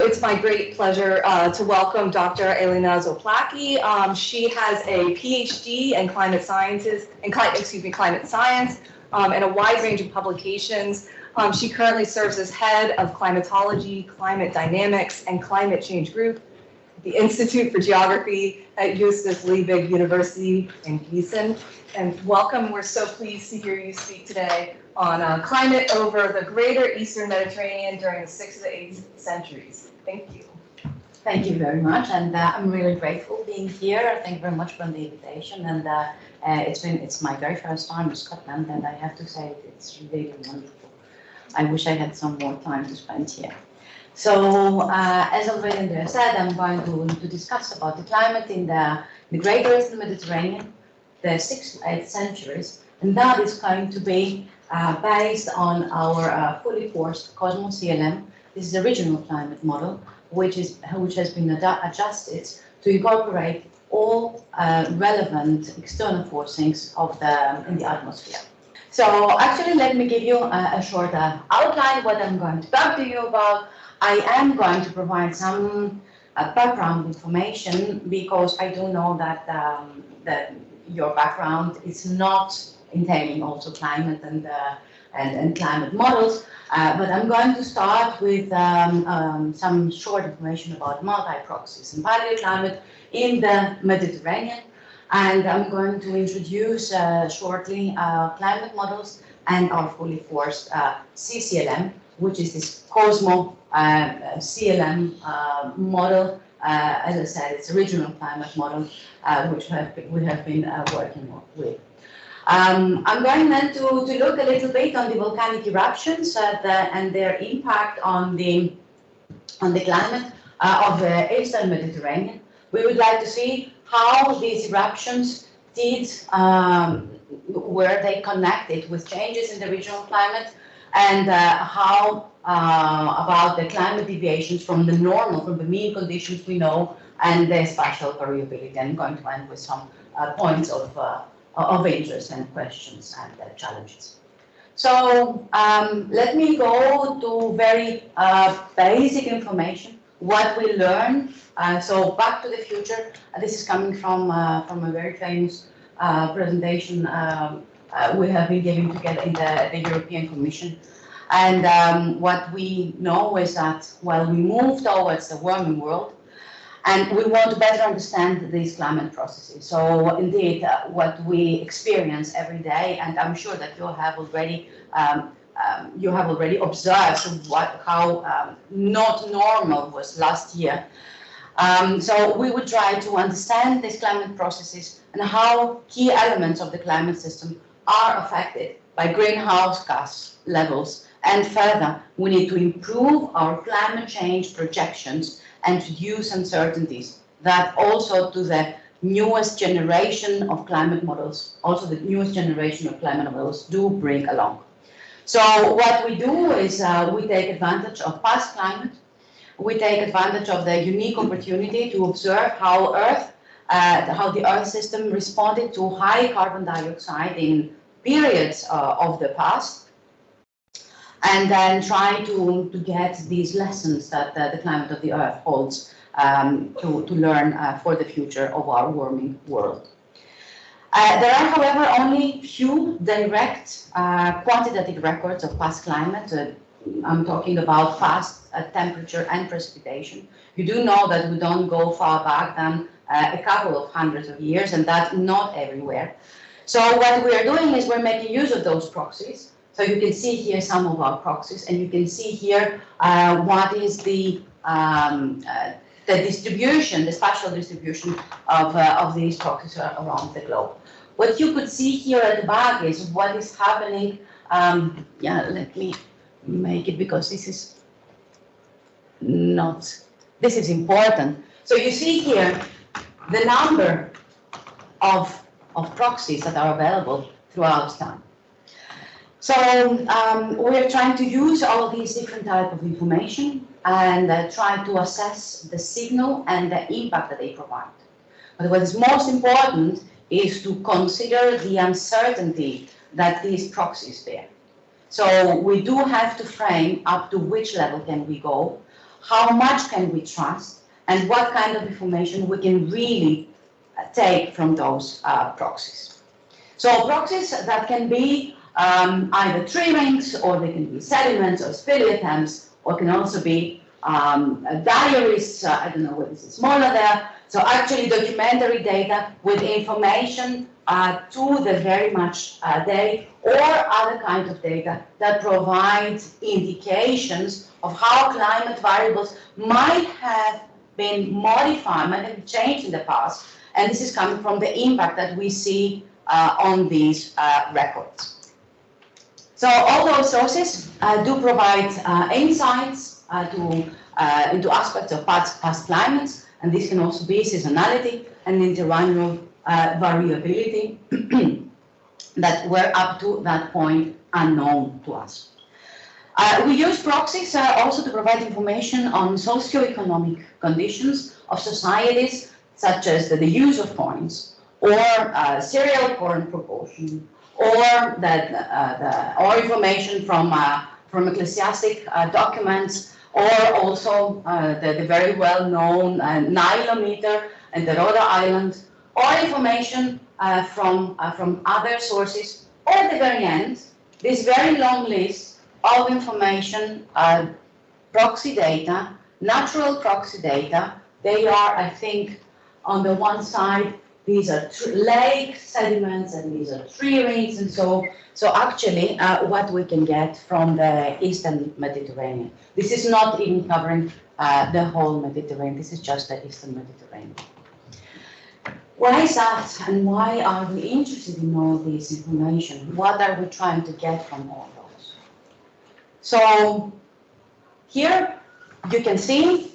It's my great pleasure to welcome Dr. Elena Xoplaki. She has a PhD in climate sciences, climate science, and a wide range of publications. She currently serves as head of climatology, climate dynamics, and climate change group at the Institute for Geography at Justus-Liebig-University in Giessen. And welcome. We're so pleased to hear you speak today on climate over the greater Eastern Mediterranean during the 6th to 8th centuries. Thank you. Thank you very much, and I'm really grateful being here. Thank you very much for the invitation, and it's my very first time in Scotland, and I have to say it's really wonderful. I wish I had some more time to spend here. So, as already Andrea said, I'm going to discuss about the climate in the greater Eastern Mediterranean, the 6th to 8th centuries, and that is going to be based on our fully forced Cosmos CLM. This is a regional climate model, which has been adjusted to incorporate all relevant external forcings in the atmosphere. So actually, let me give you a short outline what I'm going to talk to you about. I am going to provide some background information because I do know that your background is not entailing also climate and climate models. But I'm going to start with some short information about multi-proxies and paleoclimate in the Mediterranean. And I'm going to introduce shortly climate models and our fully forced CCLM, which is this Cosmo CLM model. As I said, it's a regional climate model, which we have been working with. I'm going then to look a little bit on the volcanic eruptions and their impact on the climate of the Eastern Mediterranean. We would like to see how these eruptions were they connected with changes in the regional climate, and how about the climate deviations from the mean conditions we know, and the spatial variability. I'm going to end with some points of interest and questions and challenges. So let me go to very basic information, what we learn. So Back to the Future, this is coming from a very famous presentation we have been giving together in the European Commission. And what we know is that while we move towards the warming world, and we want to better understand these climate processes. So indeed, what we experience every day, and I'm sure that you have already observed how not normal was last year. So we would try to understand these climate processes and how key elements of the climate system are affected by greenhouse gas levels. And further, we need to improve our climate change projections and reduce uncertainties that also to the newest generation of climate models, do bring along. So what we do is we take advantage of past climate. We take advantage of the unique opportunity to observe how the Earth system responded to high carbon dioxide in periods of the past, and then try to get these lessons that the climate of the Earth holds to learn for the future of our warming world. There are, however, only few direct quantitative records of past climate. I'm talking about past temperature and precipitation. You do know that we don't go far back than a couple of hundreds of years, and that's not everywhere. So what we are doing is we're making use of those proxies. So you can see here some of our proxies, and you can see here what is the distribution, the spatial distribution of these proxies around the globe. What you could see here at the back is what is happening. Let me make it, because this is important. So you see here the number of proxies that are available throughout time. So we're trying to use all these different types of information and try to assess the signal and the impact that they provide. But what is most important is to consider the uncertainty that these proxies bear. So we do have to frame up to which level can we go, how much can we trust, and what kind of information we can really take from those proxies. So proxies that can be either tree rings, or they can be sediments or spill attempts, or can also be diaries. I don't know whether this is smaller there. So actually documentary data with information to the very much date, or other kind of data that provides indications of how climate variables might have been modified, might have changed in the past. And this is coming from the impact that we see on these records. So all those sources do provide insights into aspects of past climates, and this can also be seasonality and interannual variability that were up to that point unknown to us. We use proxies also to provide information on socioeconomic conditions of societies, such as the use of coins, or cereal corn proportion, or or information from ecclesiastic documents, or also the very well-known Nilometer in the Rhode Island, or information from other sources, or at the very end, this very long list of information, proxy data, natural proxy data. They are, I think, on the one side, these are lake sediments, and these are tree rings, and so actually what we can get from the Eastern Mediterranean. This is not even covering the whole Mediterranean. This is just the Eastern Mediterranean. Why is that, and why are we interested in all this information? What are we trying to get from all those? So here you can see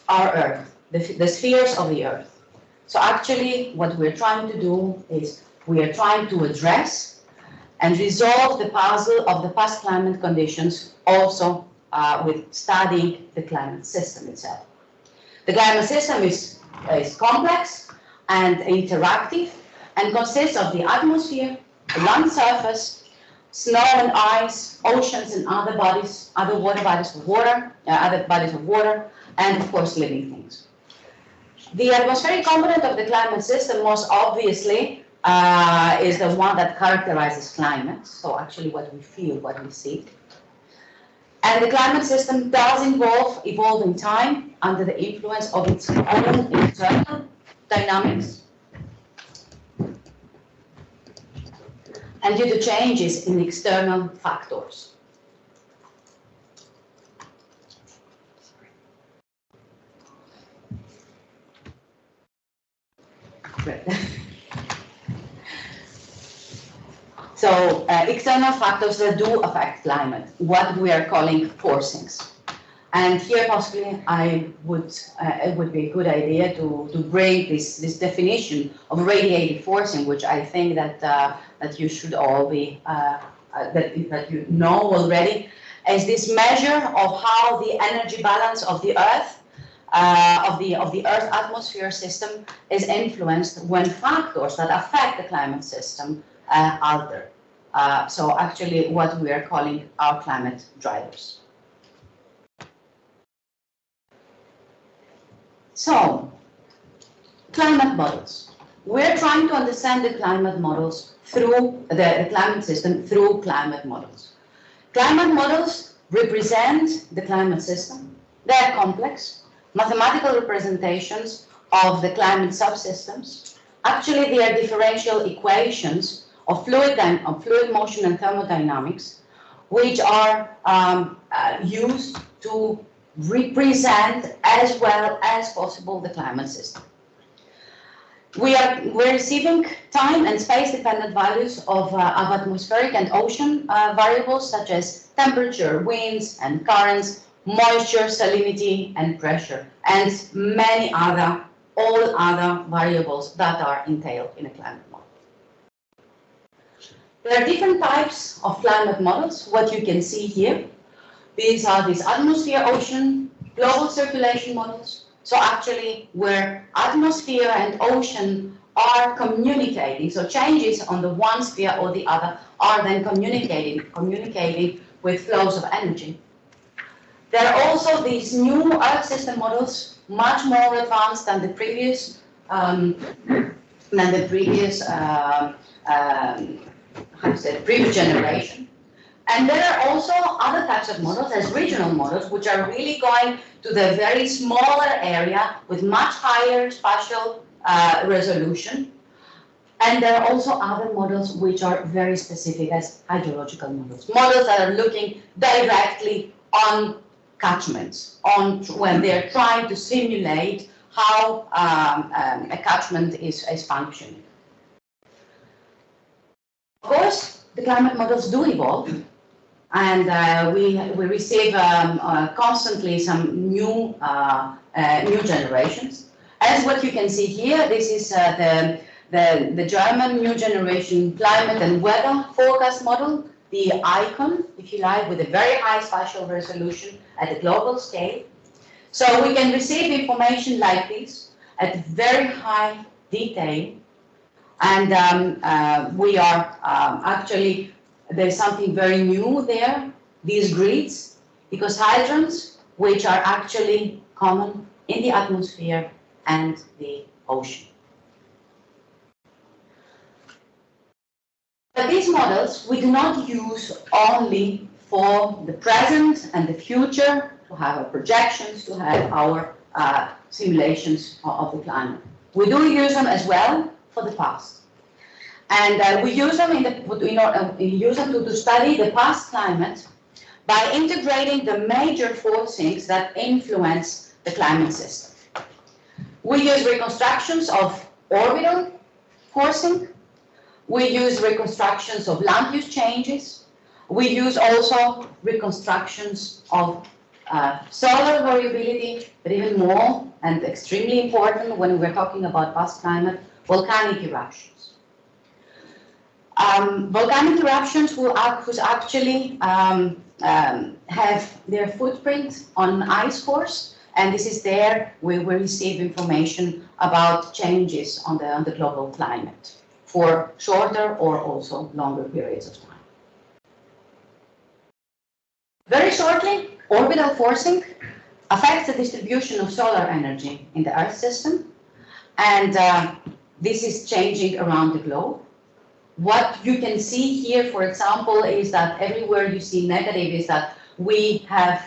our Earth, the spheres of the Earth. So actually what we're trying to do is we are trying to address and resolve the puzzle of the past climate conditions, also with studying the climate system itself. The climate system is complex and interactive, and consists of the atmosphere, the land surface, snow and ice, oceans and other bodies of water, and of course living things. The atmospheric component of the climate system, most obviously, is the one that characterizes climate. So actually what we feel, what we see. And the climate system does evolve in time under the influence of its own internal dynamics and due to changes in external factors. So external factors that do affect climate, what we are calling forcings. And here possibly it would be a good idea to bring this definition of radiative forcing, which I think that you should all be, that you know already, as this measure of how the energy balance of the Earth, of the Earth atmosphere system is influenced when factors that affect the climate system alter. So actually what we are calling our climate drivers. So, climate models. We're trying to understand the climate models through the climate system through climate models. Climate models represent the climate system. They are complex, mathematical representations of the climate subsystems. Actually, they are differential equations of fluid motion and thermodynamics, which are used to represent as well as possible the climate system. We're receiving time and space dependent values of atmospheric and ocean variables such as temperature, winds and currents, moisture, salinity and pressure, and many other, all other variables that are entailed in a climate model. There are different types of climate models, what you can see here. These are these atmosphere, ocean, global circulation models. So actually where atmosphere and ocean are communicating, so changes on the one sphere or the other are then communicating with flows of energy. There are also these new Earth system models, much more advanced than the previous previous generation. And there are also other types of models, as regional models, which are really going to the very smaller area with much higher spatial resolution. And there are also other models which are very specific, as hydrological models. Models that are looking directly on catchments, when they're trying to simulate how a catchment is functioning. Of course, the climate models do evolve, and we receive constantly some new generations. As what you can see here, this is the German new generation climate and weather forecast model, the icon, if you like, with a very high spatial resolution at a global scale. So we can receive information like this at very high detail. And we are actually, there's something very new there, these grids, ecosahedrons, which are actually common in the atmosphere and the ocean. But these models we do not use only for the present and the future, to have our projections, to have our simulations of the climate. We do use them as well for the past. And we use them to study the past climate by integrating the major forcings that influence the climate system. We use reconstructions of orbital forcing. We use reconstructions of land use changes. We use also reconstructions of solar variability, but even more, and extremely important when we're talking about past climate, volcanic eruptions. Volcanic eruptions whose actually have their footprint on ice cores, and this is there where we receive information about changes on the global climate for shorter or also longer periods of time. Very shortly, orbital forcing affects the distribution of solar energy in the Earth system, and this is changing around the globe. What you can see here, for example, is that everywhere you see negative is that we have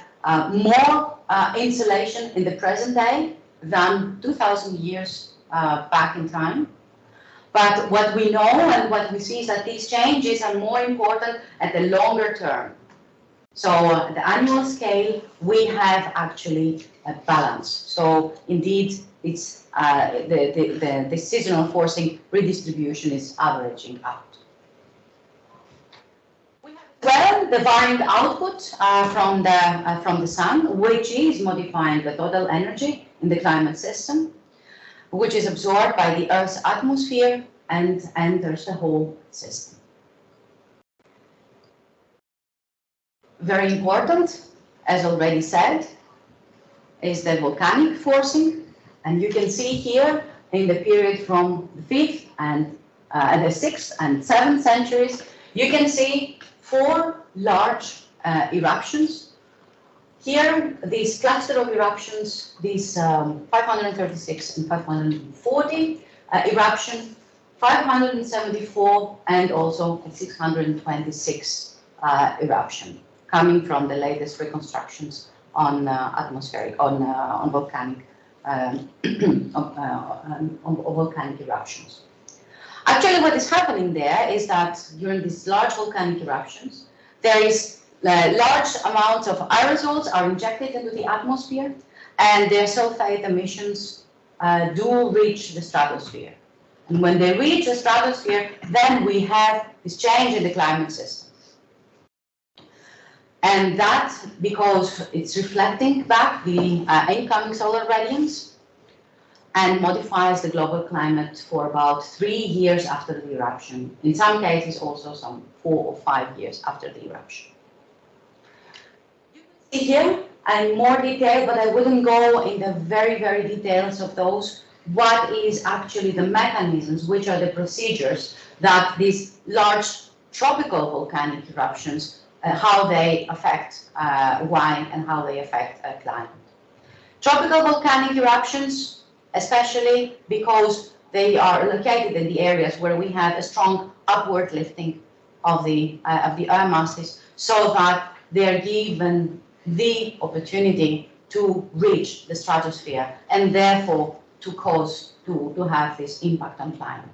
more insolation in the present day than 2,000 years back in time. But what we know and what we see is that these changes are more important at the longer term. So at the annual scale, we have actually a balance. So indeed, it's the seasonal forcing redistribution is averaging out. We have as well the variant output from the sun, which is modifying the total energy in the climate system, which is absorbed by the Earth's atmosphere and enters the whole system. Very important, as already said, is the volcanic forcing. And you can see here in the period from the 5th and the 6th and 7th centuries, you can see 4 large eruptions. Here, this cluster of eruptions, these 536 and 540 eruption, 574 and also 626 eruption, coming from the latest reconstructions on volcanic volcanic eruptions. Actually, what is happening there is that during these large volcanic eruptions, there is large amounts of aerosols are injected into the atmosphere, and their sulfate emissions do reach the stratosphere. And when they reach the stratosphere, then we have this change in the climate system. And that because it's reflecting back the incoming solar radiance and modifies the global climate for about 3 years after the eruption. In some cases, also some 4 or 5 years after the eruption. You can see here in more detail, but I wouldn't go in the very, very details of those. What is actually the mechanisms, which are the procedures that these large tropical volcanic eruptions how they affect wine and how they affect climate. Tropical volcanic eruptions, especially because they are located in the areas where we have a strong upward lifting of the air masses, so that they are given the opportunity to reach the stratosphere and therefore to have this impact on climate.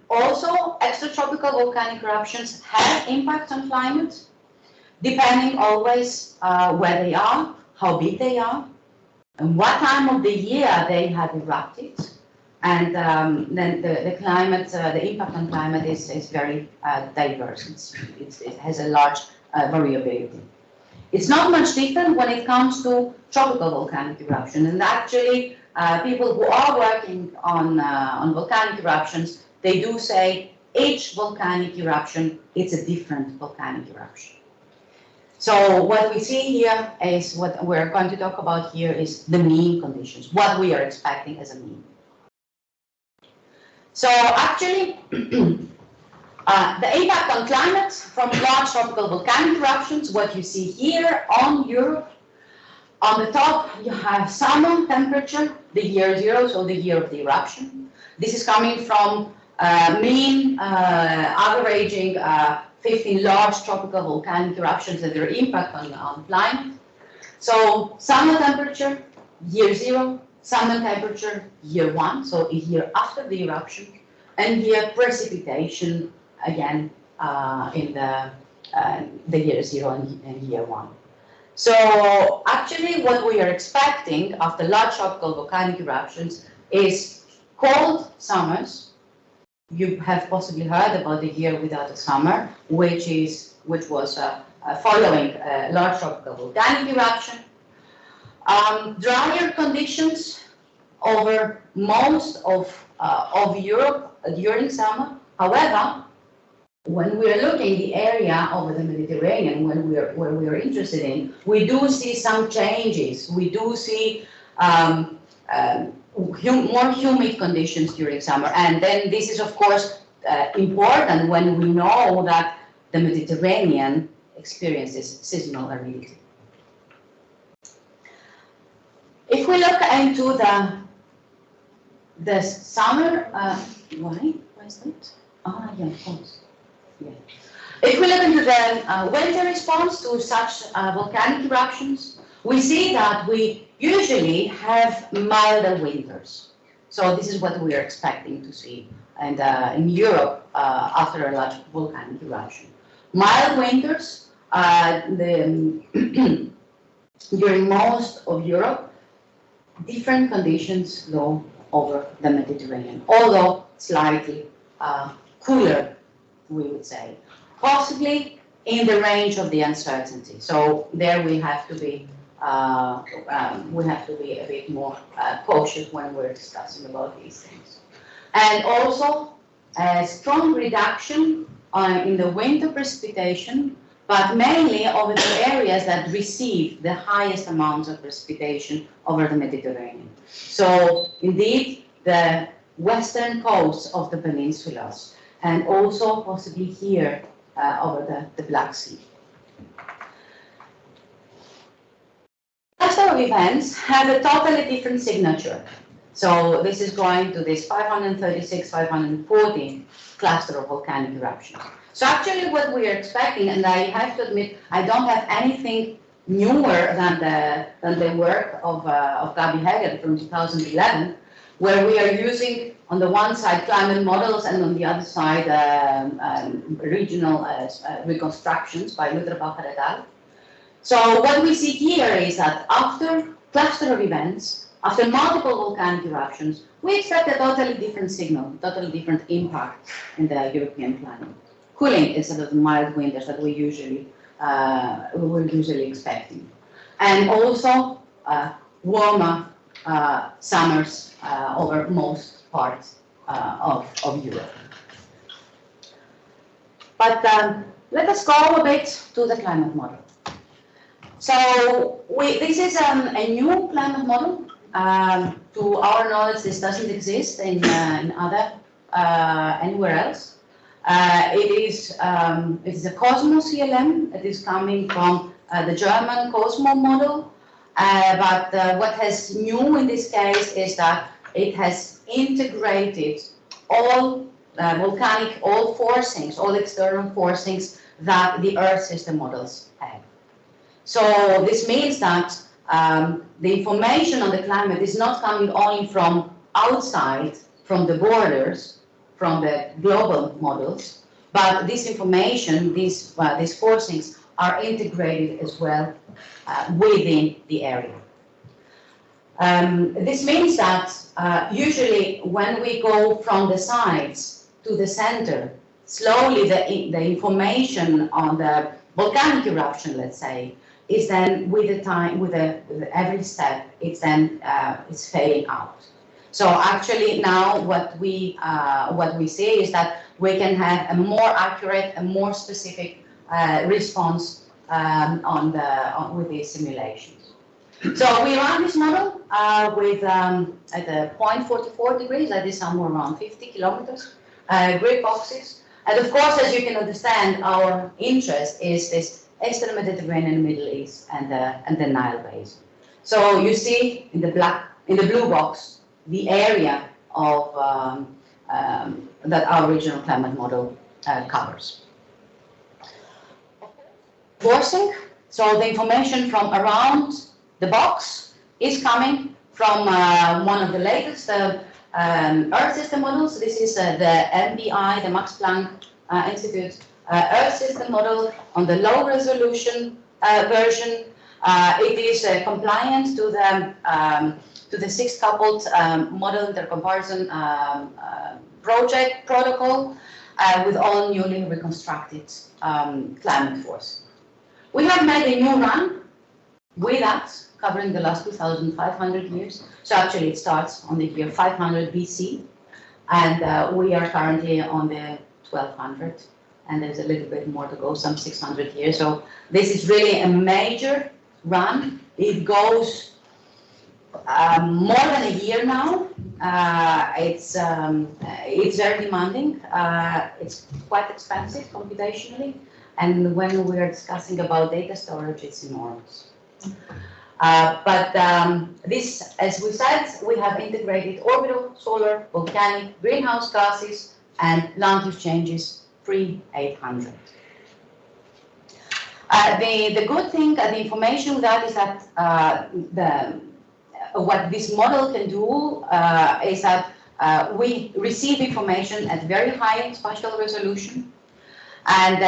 Also, extratropical volcanic eruptions have impact on climate, depending always where they are, how big they are, and what time of the year they have erupted. And then the climate, the impact on climate is very diverse. It has a large variability. It's not much different when it comes to tropical volcanic eruption. And actually, people who are working on volcanic eruptions, they do say each volcanic eruption is a different volcanic eruption. So what we see here is, what we're going to talk about here is the mean conditions, what we are expecting as a mean. So actually, the impact on climate from large tropical volcanic eruptions, what you see here on Europe, on the top you have summer temperature, the year zero, so the year of the eruption. This is coming from mean averaging 15 large tropical volcanic eruptions and their impact on climate. So summer temperature, year zero, summer temperature, year one, so a year after the eruption, and here precipitation again in the year zero and year one. So actually what we are expecting after large tropical volcanic eruptions is cold summers. You have possibly heard about the year without a summer, which was following a large tropical volcanic eruption. Drier conditions over most of Europe during summer. However, when we are looking at the area over the Mediterranean, where we are interested in, we do see some changes. We do see more humid conditions during summer. And then this is, of course, important when we know that the Mediterranean experiences seasonal aridity. If we look into the summer, why is that? Ah, yeah, of course. Yeah. If we look into the winter response to such volcanic eruptions, we see that we usually have milder winters. So this is what we are expecting to see and in Europe after a large volcanic eruption. Mild winters during most of Europe, different conditions go over the Mediterranean, although slightly cooler, we would say, possibly in the range of the uncertainty. So there we have to be a bit more cautious when we're discussing about these things. And also a strong reduction in the winter precipitation, but mainly over the areas that receive the highest amounts of precipitation over the Mediterranean. So indeed, the western coasts of the peninsulas, and also possibly here over the Black Sea. Cluster of events have a totally different signature. So this is going to this 536, 540 cluster of volcanic eruptions. So actually what we are expecting, and I have to admit, I don't have anything newer than the work of Gabi Hegel from 2011, where we are using on the one side climate models and on the other side regional reconstructions by Lutherbach et al. So what we see here is that after cluster of events, after multiple volcanic eruptions, we expect a totally different signal, totally different impact in the European climate. Cooling instead of the mild winters that we were usually expecting, and also warmer summers over most parts of Europe. But let us go a bit to the climate model. So this is a new climate model. To our knowledge, this doesn't exist in other anywhere else. It is a Cosmos CLM. It is coming from the German Cosmo model. But what has new in this case is that it has integrated all volcanic, all forcings, all external forcings that the Earth system models have. So this means that the information on the climate is not coming only from outside, from the borders, from the global models, but this information, these forcings are integrated as well within the area. This means that usually when we go from the sides to the center, slowly the information on the volcanic eruption, let's say, is then with the time, with every step, it's then it's fading out. So actually now what we see is that we can have a more accurate and more specific response with these simulations. So we run this model with at a 0.44 degrees, that is somewhere around 50 kilometers, grid boxes. And of course, as you can understand, our interest is this Eastern Mediterranean, Middle East, and the Nile Basin. So you see in the blue box, the area of that our regional climate model covers. Forcing, so the information from around the box is coming from one of the latest Earth system models. This is the MPI, the Max Planck Institute Earth system model on the low resolution version. It is compliant to the sixth coupled model intercomparison project protocol with all newly reconstructed climate force. We have made a new run with that, covering the last 2,500 years. So actually it starts on the year 500 BC, and we are currently on the 1200, and there's a little bit more to go, some 600 years. So this is really a major run. It goes more than a year now. It's very demanding. It's quite expensive computationally, and when we are discussing about data storage, it's enormous. But this, as we said, we have integrated orbital, solar, volcanic, greenhouse gases, and land use changes pre-800. The good thing, the information with that is that what this model can do is that we receive information at very high spatial resolution, and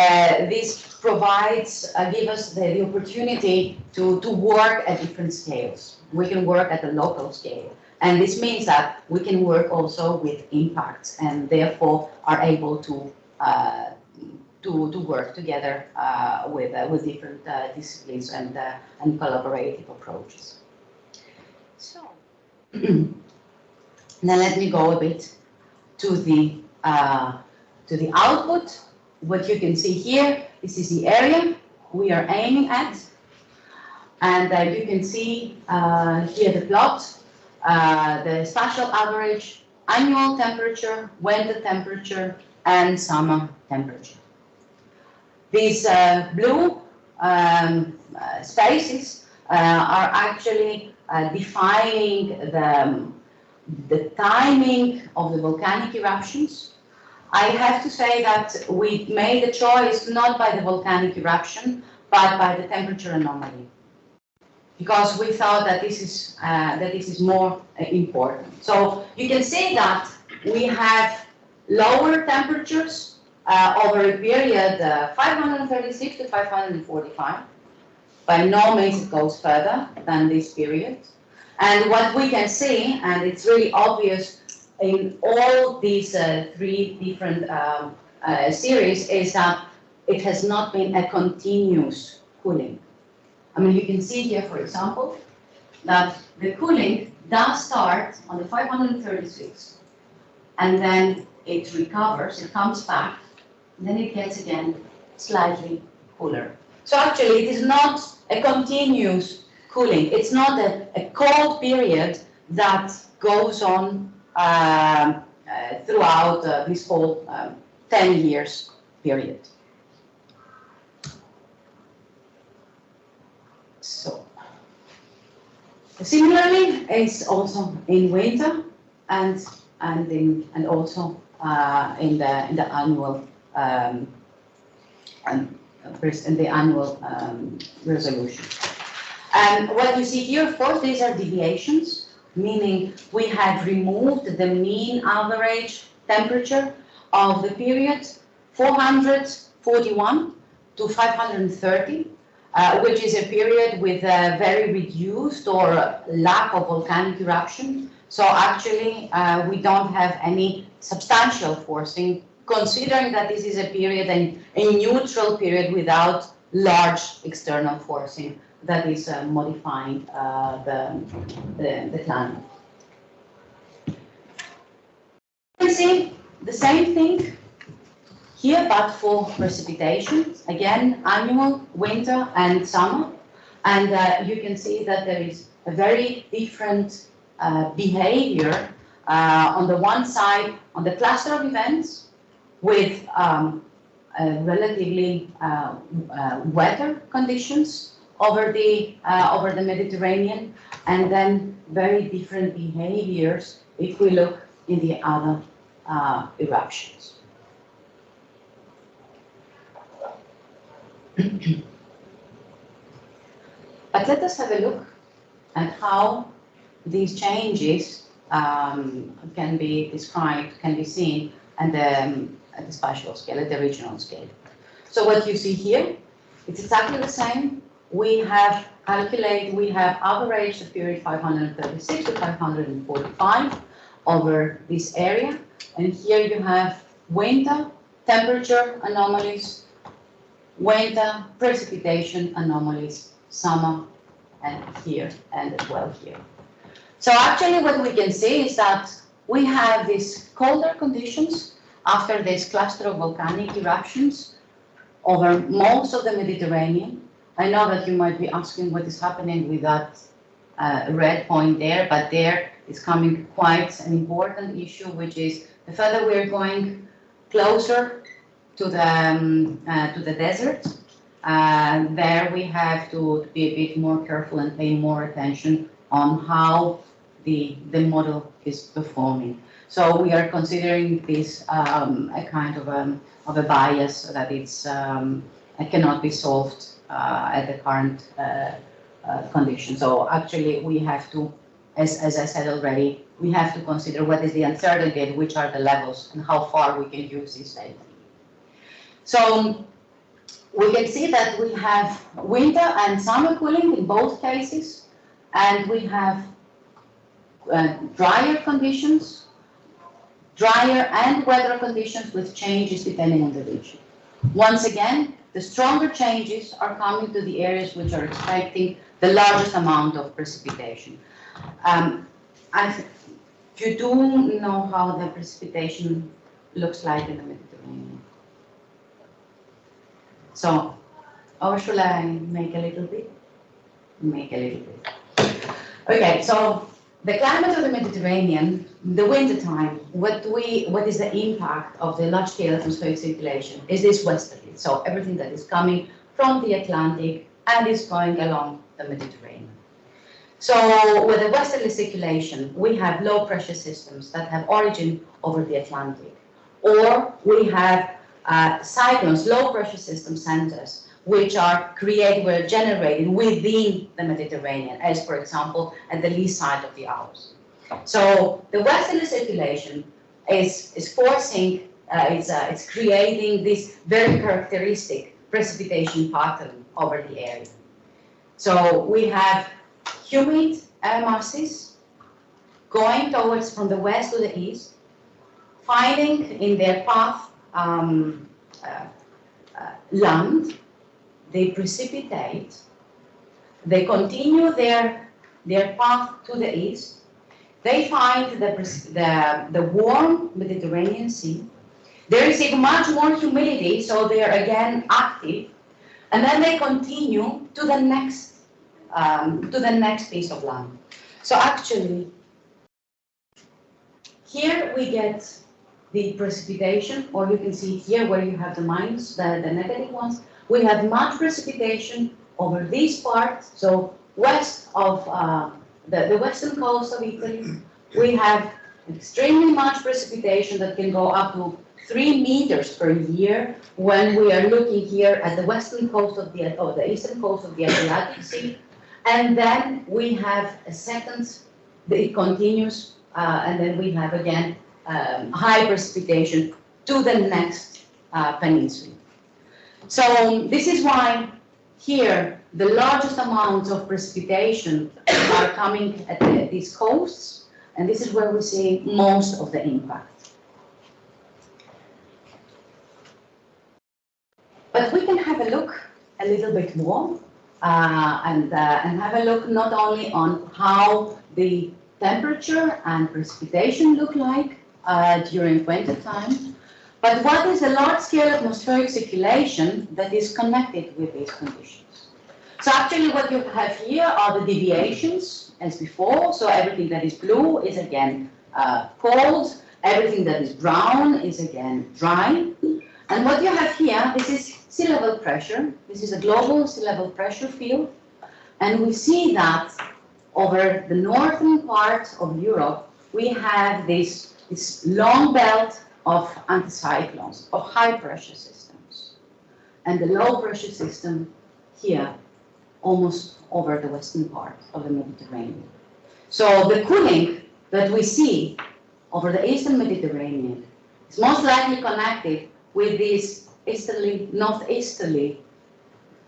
this provides, gives us the opportunity to work at different scales. We can work at the local scale, and this means that we can work also with impacts, and therefore are able to work together with different disciplines and collaborative approaches. So, now let me go a bit to the output. What you can see here, this is the area we are aiming at, and you can see here the plot, the spatial average, annual temperature, winter temperature, and summer temperature. These blue spaces are actually defining the timing of the volcanic eruptions. I have to say that we made a choice not by the volcanic eruption, but by the temperature anomaly, because we thought that this is more important. So you can see that we have lower temperatures over a period 536 to 545. By no means it goes further than this period. And what we can see, and it's really obvious in all these three different series, is that it has not been a continuous cooling. I mean, you can see here, for example, that the cooling does start on the 536, and then it recovers, it comes back, and then it gets again slightly cooler. So actually, it is not a continuous cooling. It's not a cold period that goes on throughout this whole 10 years period. So, similarly, it's also in winter and also in the annual resolution. And what you see here, of course, these are deviations, meaning we had removed the mean average temperature of the period 441 to 530, which is a period with a very reduced or lack of volcanic eruption. So actually, we don't have any substantial forcing, considering that this is a period, a neutral period without large external forcing that is modifying the climate. You can see the same thing here, but for precipitation. Again, annual, winter, and summer. And you can see that there is a very different behavior on the one side, on the cluster of events, with relatively wetter conditions over the Mediterranean, and then very different behaviors if we look in the other eruptions. But let us have a look at how these changes can be described, can be seen at the spatial scale, at the regional scale. So what you see here, it's exactly the same. We have averaged the period 536 to 545 over this area. And here you have winter temperature anomalies, winter precipitation anomalies, summer, and here, and as well here. So actually what we can see is that we have these colder conditions after this cluster of volcanic eruptions over most of the Mediterranean. I know that you might be asking what is happening with that red point there, but there is coming quite an important issue, which is the further we're going closer to the desert, there we have to be a bit more careful and pay more attention on how the model is performing. So we are considering this a kind of a bias that it's cannot be solved at the current condition. So actually we have to, as I said already, we have to consider what is the uncertainty and which are the levels and how far we can use this data. So we can see that we have winter and summer cooling in both cases, and we have drier conditions, drier and wetter conditions with changes depending on the region. Once again, the stronger changes are coming to the areas which are expecting the largest amount of precipitation. You do know how the precipitation looks like in the Mediterranean. So, or should I make a little bit? Make a little bit. Okay, so the climate of the Mediterranean, the winter time, what is the impact of the large-scale atmospheric circulation? Is this westerly? So everything that is coming from the Atlantic and is going along the Mediterranean. So with the westerly circulation, we have low pressure systems that have origin over the Atlantic, or we have cyclones, low pressure system centers, which are generated within the Mediterranean, as for example, at the lee side of the Alps. So the westerly circulation is forcing, it's creating this very characteristic precipitation pattern over the area. So we have humid air masses going towards from the west to the east, finding in their path land. They precipitate, they continue their path to the east, they find the warm Mediterranean Sea, they receive much more humidity, so they are again active, and then they continue to the next piece of land. So actually, here we get the precipitation, or you can see here where you have the minus, the negative ones. We have much precipitation over this part, so west of the western coast of Italy. We have extremely much precipitation that can go up to 3 meters per year when we are looking here at the western coast of the eastern coast of the Adriatic Sea. And then we have a second, it continues, and then we have again high precipitation to the next peninsula. So this is why here the largest amounts of precipitation are coming at these coasts, and this is where we see most of the impact. But we can have a look a little bit more and have a look not only on how the temperature and precipitation look like during winter time, but what is the large-scale atmospheric circulation that is connected with these conditions. So actually what you have here are the deviations as before. So everything that is blue is again cold, everything that is brown is again dry. And what you have here, this is sea level pressure. This is a global sea level pressure field. And we see that over the northern part of Europe, we have this long belt of anticyclones, of high pressure systems. And the low pressure system here, almost over the western part of the Mediterranean. So the cooling that we see over the eastern Mediterranean is most likely connected with these northeasterly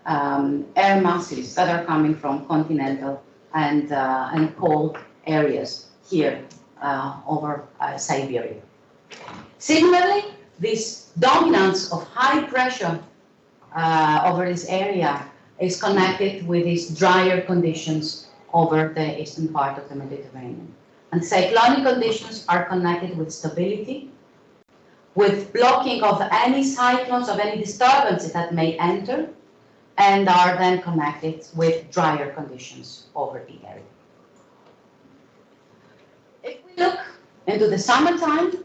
air masses that are coming from continental and cold areas here over Siberia. Similarly, this dominance of high pressure over this area is connected with these drier conditions over the eastern part of the Mediterranean. And cyclonic conditions are connected with stability, with blocking of any cyclones, of any disturbances that may enter, and are then connected with drier conditions over the area. If we look into the summertime,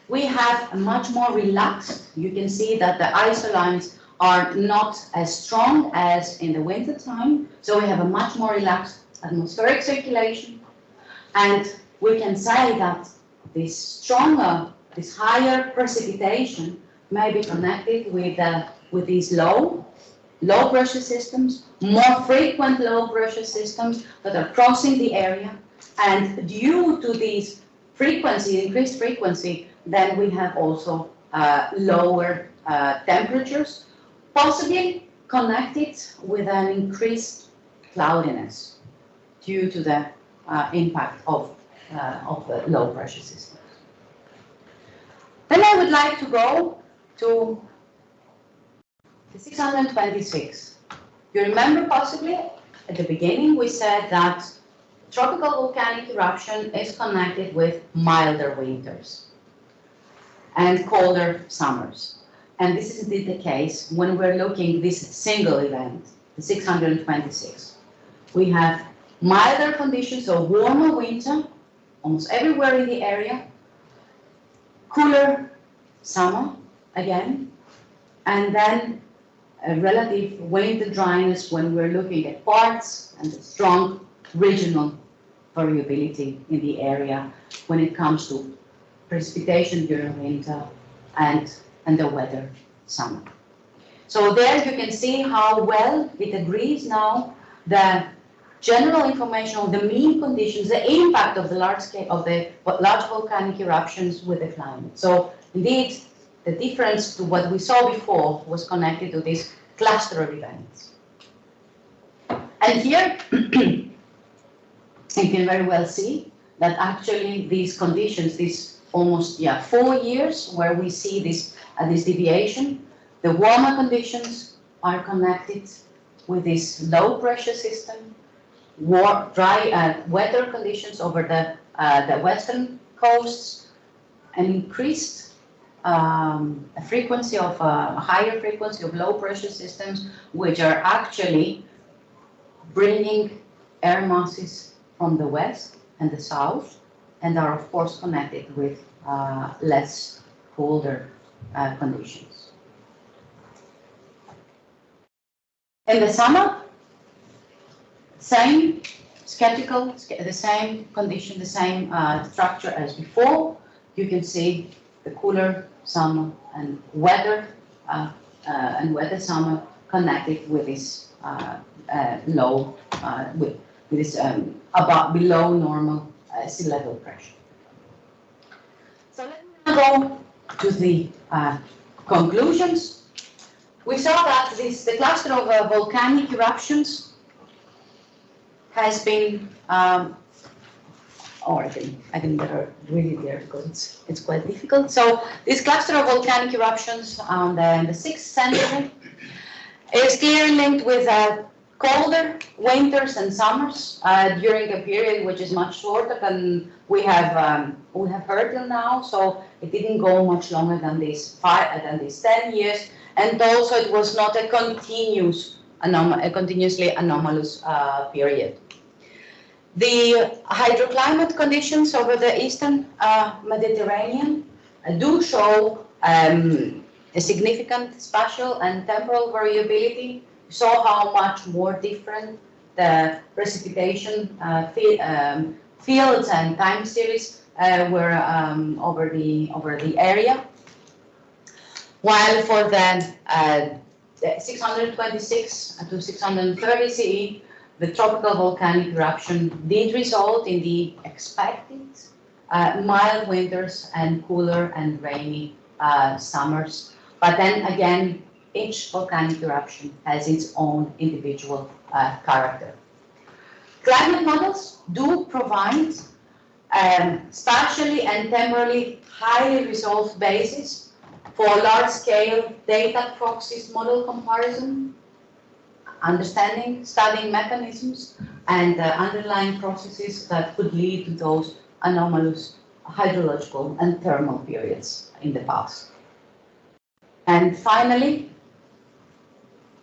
we have a much more relaxed. You can see that the isolines are not as strong as in the winter time, so we have a much more relaxed atmospheric circulation, and we can say that this higher precipitation may be connected with these low pressure systems, more frequent low pressure systems that are crossing the area, and due to these increased frequency, then we have also lower temperatures, possibly connected with an increased cloudiness due to the impact of the low pressure systems. Then I would like to go to the 626. You remember possibly at the beginning we said that tropical volcanic eruption is connected with milder winters and colder summers. And this is indeed the case when we're looking at this single event, the 626. We have milder conditions, so warmer winter, almost everywhere in the area, cooler summer again, and then a relative winter dryness when we're looking at parts and the strong regional variability in the area when it comes to precipitation during winter and the weather summer. So there you can see how well it agrees now the general information on the mean conditions, the impact of the large volcanic eruptions with the climate. So indeed, the difference to what we saw before was connected to this cluster of events. And here, you can very well see that actually these conditions, these almost 4 years where we see this deviation, the warmer conditions are connected with this low pressure system, dry weather conditions over the western coasts, an increased a higher frequency of low pressure systems, which are actually bringing air masses from the west and the south, and are of course connected with less colder conditions. In the summer, same skeptical, the same condition, the same structure as before. You can see the cooler summer and wetter summer connected with this low, with this below normal sea level pressure. So let me now go to the conclusions. We saw that the cluster of volcanic eruptions has been, or I can better read it there because it's quite difficult. So this cluster of volcanic eruptions in the 6th century is clearly linked with colder winters and summers during a period which is much shorter than we have heard till now. So it didn't go much longer than these 10 years, and also it was not a continuously anomalous period. The hydroclimate conditions over the eastern Mediterranean do show a significant spatial and temporal variability. We saw how much more different the precipitation fields and time series were over the area. While for the 626 to 630 CE, the tropical volcanic eruption did result in the expected mild winters and cooler and rainy summers. But then again, each volcanic eruption has its own individual character. Climate models do provide spatially and temporally highly resolved basis for large-scale data proxies model comparison, studying mechanisms and underlying processes that could lead to those anomalous hydrological and thermal periods in the past. And finally,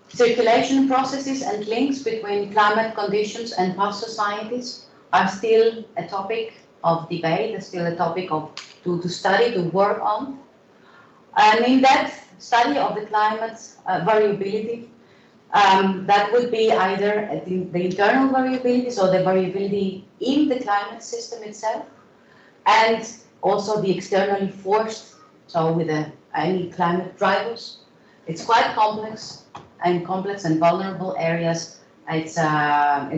circulation processes and links between climate conditions and past societies are still a topic of debate, still a topic to study, to work on. An in-depth study of the climate's variability, that would be either the internal variability, so the variability in the climate system itself, and also the externally forced, so with any climate drivers. It's quite complex and vulnerable areas. It's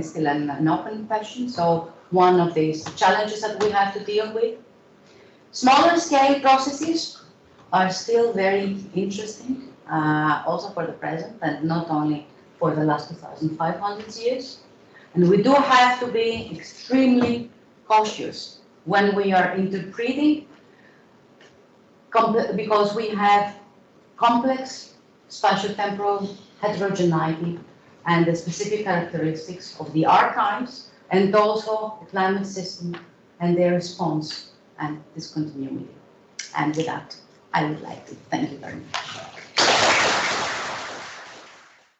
still an open question. So one of these challenges that we have to deal with. Smaller scale processes are still very interesting, also for the present, and not only for the last 2,500 years. And we do have to be extremely cautious when we are interpreting, because we have complex spatio-temporal heterogeneity and the specific characteristics of the archives, and also the climate system and their response and discontinuity. And with that, I would like to thank you very much.